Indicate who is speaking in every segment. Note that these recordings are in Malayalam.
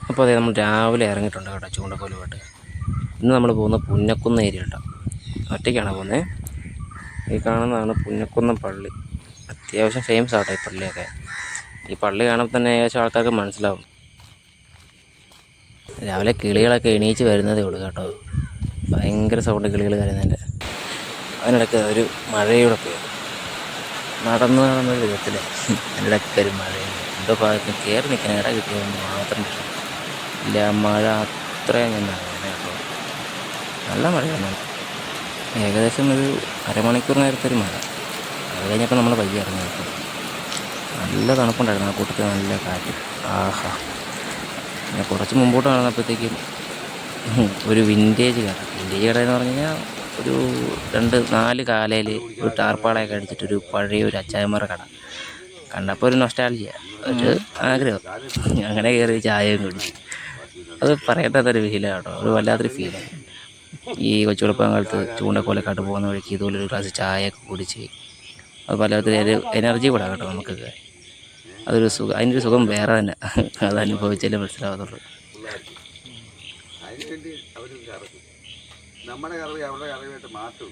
Speaker 1: അപ്പോൾ അതെ നമ്മൾ രാവിലെ ഇറങ്ങിയിട്ടുണ്ട് കേട്ടോ ചൂണ്ടക്കോലുമായിട്ട്. ഇന്ന് നമ്മൾ പോകുന്ന പുന്നക്കുന്ന് ഏരിയ കേട്ടോ. ഒറ്റയ്ക്കാണ് പോകുന്നത്. ഈ കാണുന്നതാണ് പുന്നക്കുന്നം പള്ളി. അത്യാവശ്യം ഫേമസ് ആട്ടോ ഈ പള്ളിയൊക്കെ. ഈ പള്ളി കാണുമ്പോൾ തന്നെ ഏകദേശം ആൾക്കാർക്ക് മനസ്സിലാവും. രാവിലെ കിളികളൊക്കെ എണീച്ച് വരുന്നതേ ഉള്ളൂ കേട്ടോ. ഭയങ്കര സൗണ്ട് കിളികൾ കരുന്നതിൻ്റെ. അതിനിടയ്ക്ക് ഒരു മഴയൂടെ പെയ്യും. നടന്ന വിധത്തിൽ അതിനിടയ്ക്ക് ഒരു മഴയും എന്തോ ഭാഗത്ത് കയറി നിൽക്കാൻ ഇട കിട്ടിയതെന്ന് മാത്രം ഇല്ല. മഴ അത്രയും നിന്നാണ് കേട്ടോ. നല്ല മഴയാണ്. ഏകദേശം ഒരു അരമണിക്കൂർ നേരത്തെ ഒരു മഴ. അത് കഴിഞ്ഞപ്പോൾ നമ്മൾ പയ്യെ ഇറങ്ങി കേട്ടോ. നല്ല തണുപ്പുണ്ടായിരുന്നു. ആ കൂട്ടത്തിൽ നല്ല കാറ്റ്. ആഹാ. പിന്നെ കുറച്ച് മുമ്പോട്ട് നടന്നപ്പോഴത്തേക്കും ഒരു വിൻറ്റേജ് കട. വിൻറ്റേജ് കട എന്ന് പറഞ്ഞു കഴിഞ്ഞാൽ ഒരു 4 കാലയിൽ ഒരു ടാർപ്പാളയൊക്കെ അടിച്ചിട്ടൊരു പഴയ ഒരു അച്ചായന്മാരുടെ കട. കണ്ടപ്പോൾ ഒരു നൊസ്റ്റാൾജിയ, ഒരു ആഗ്രഹം. അങ്ങനെ കയറി ചായയും കുടിച്ച്. അത് പറയത്തത്തൊരു ഫീലാണ് കേട്ടോ. ഒരു വല്ലാത്തൊരു ഫീലാണ്. ഈ കൊച്ചുകുളപ്പം കാലത്ത് ചൂണ്ടക്കോലക്കാട്ട് പോകുന്ന വഴിക്ക് ഇതുപോലൊരു ഗ്ലാസ് ചായയൊക്കെ കുടിച്ച് അത് വല്ലാത്തൊരു എനർജി കൂടാ കേട്ടോ നമുക്കൊക്കെ. അതൊരു സുഖം. അതിൻ്റെ ഒരു സുഖം വേറെ തന്നെ. അത് അനുഭവിച്ചാലേ മനസ്സിലാവത്തുള്ളൂ.
Speaker 2: നമ്മുടെ കറി അവരുടെ കറിയായിട്ട് മാറ്റും.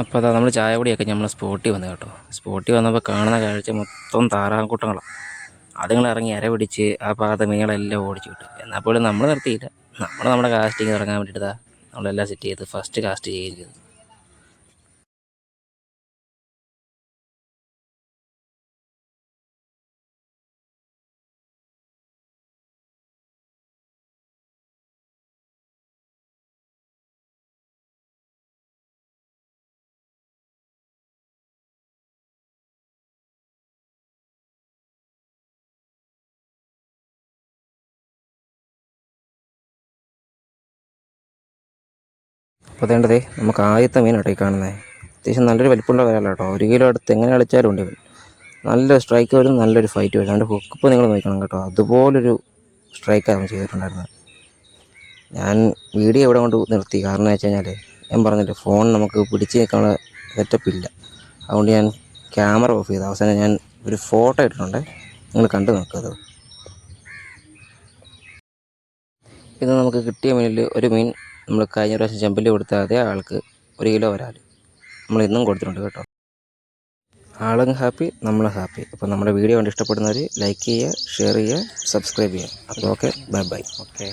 Speaker 1: അപ്പോൾ അതാ നമ്മൾ ചായ പൊടിയൊക്കെ നമ്മൾ സ്പോട്ടിൽ വന്നു കേട്ടോ. സ്പോട്ടിൽ വന്നപ്പോൾ കാണുന്ന കാഴ്ച മൊത്തം താറാങ്കൂട്ടങ്ങളാണ്. അതുങ്ങൾ ഇറങ്ങി ഇര പിടിച്ച് ആ ഭാഗത്തെ മീനുകളെല്ലാം ഓടിച്ചു വിട്ടു. എന്നാൽ പോലും നമ്മൾ നിർത്തിയില്ല. നമ്മുടെ കാസ്റ്റിങ് ഇറങ്ങാൻ വേണ്ടിയിട്ടാ നമ്മളെല്ലാം സെറ്റ് ചെയ്ത് ഫസ്റ്റ് കാസ്റ്റ് ചെയ്യുകയും ചെയ്തു. അപ്പോൾ അതേണ്ടതേ നമുക്ക് ആദ്യത്തെ മീൻ കേട്ടോ ഈ കാണുന്നത്. അത്യാവശ്യം നല്ലൊരു വലിപ്പമുള്ള വരാല കേട്ടോ. 1 കിലോ അടുത്ത് എങ്ങനെ കളിച്ചാലും ഉണ്ട്. നല്ലൊരു സ്ട്രൈക്ക് വരും, നല്ലൊരു ഫൈറ്റ് വരും. അതിൻ്റെ ഹുക്കിപ്പോൾ നിങ്ങൾ നോക്കണം കേട്ടോ. അതുപോലൊരു സ്ട്രൈക്കാണ് ചെയ്തിട്ടുണ്ടായിരുന്നത്. ഞാൻ വീഡിയോ ഇവിടെ കൊണ്ട് നിർത്തി. കാരണം എന്ന് വെച്ച് കഴിഞ്ഞാൽ ഞാൻ പറഞ്ഞില്ലേ, ഫോൺ നമുക്ക് പിടിച്ച് നിൽക്കാനുള്ള സെറ്റപ്പില്ല. അതുകൊണ്ട് ഞാൻ ക്യാമറ ഓഫ് ചെയ്തു. അവസാനം ഞാൻ ഒരു ഫോട്ടോ ഇട്ടിട്ടുണ്ട്, നിങ്ങൾ കണ്ടു നോക്കുക. ഇത് നമുക്ക് കിട്ടിയ മീനിൽ ഒരു മീൻ നമ്മൾ കഴിഞ്ഞ പ്രാവശ്യം ചെമ്പല്ലി കൊടുത്ത അതേ ആൾക്ക് 1 കിലോ വരാൽ നമ്മൾ ഇന്നും കൊടുത്തിട്ടുണ്ട് കേട്ടോ. ആളും ഹാപ്പി, നമ്മളും ഹാപ്പി. അപ്പോൾ നമ്മുടെ വീഡിയോ കണ്ട് ഇഷ്ടപ്പെടുന്നവർ ലൈക്ക് ചെയ്യുക, ഷെയർ ചെയ്യുക, സബ്സ്ക്രൈബ് ചെയ്യുക. അപ്പോൾ ഓക്കെ, ബൈ ബൈ. ഓക്കെ.